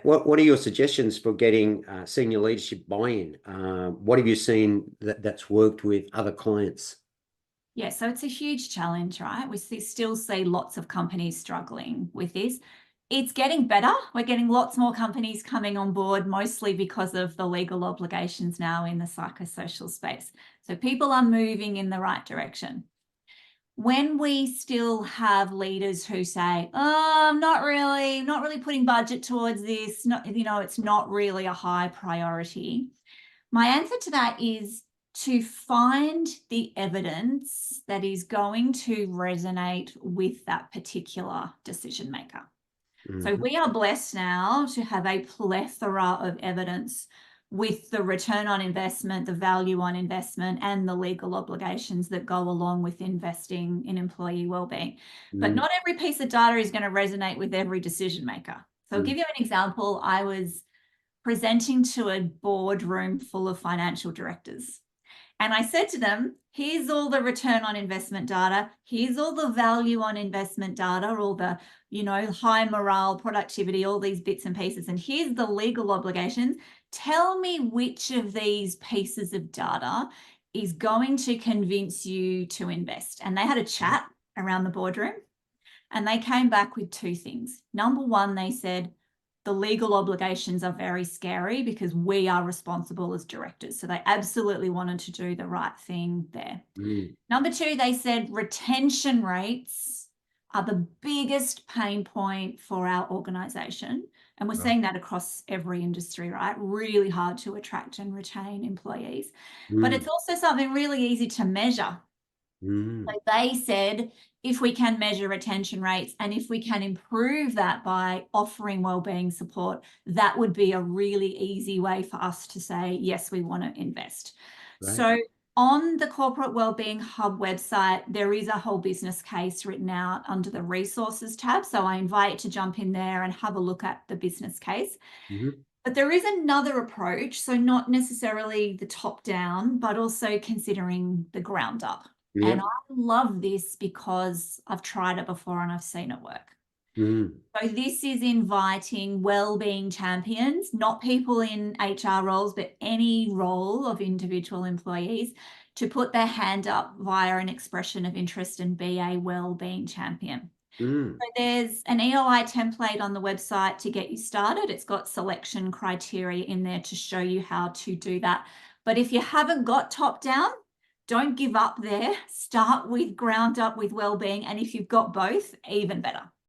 What are your suggestions for getting senior leadership buy-in? What have you seen that's worked with other clients? Yeah, so it's a huge challenge, right? Still see lots of companies struggling with this. It's getting better. We're getting lots more companies coming on board, mostly because of the legal obligations now in the psychosocial space. So people are moving in the right direction. When we still have leaders who say, "Oh, I'm not really putting budget towards this, not, it's not really a high priority." My answer to that is to find the evidence that is going to resonate with that particular decision maker. So Hmm. we are blessed now to have a plethora of evidence with the return on investment, the value on investment, and the legal obligations that go along with investing in employee wellbeing. But Mm. not every piece of data is going to resonate with every decision maker. So I'll Mm. give you an example. I was presenting to a boardroom full of financial directors. And I said to them, here's all the return on investment data. Here's all the value on investment data, all the, high morale, productivity, all these bits and pieces. And here's the legal obligations. Tell me which of these pieces of data is going to convince you to invest. And they had a chat around the boardroom and they came back with two things. Number one, they said, the legal obligations are very scary because we are responsible as directors. So they absolutely wanted to do the right thing there. Mm. Number two, they said retention rates are the biggest pain point for our organization. And we're Right. seeing that across every industry, right? Really hard to attract and retain employees. But Mm. it's also something really easy to measure. Mm. So they said if we can measure retention rates and if we can improve that by offering wellbeing support, that would be a really easy way for us to say, yes, we want to invest. Right. So on the Corporate Wellbeing Hub website, there is a whole business case written out under the resources tab. So I invite you to jump in there and have a look at the business case. Hmm. But there is another approach, so not necessarily the top down, but also considering the ground up. And I Yep. love this because I've tried it before and I've seen it work. Mm. So this is inviting well-being champions, not people in HR roles, but any role of individual employees to put their hand up via an expression of interest and be a well-being champion. Mm. So there's an EOI template on the website to get you started. It's got selection criteria in there to show you how to do that. But if you haven't got top down, don't give up there. Start with ground up with wellbeing. And if you've got both, even better.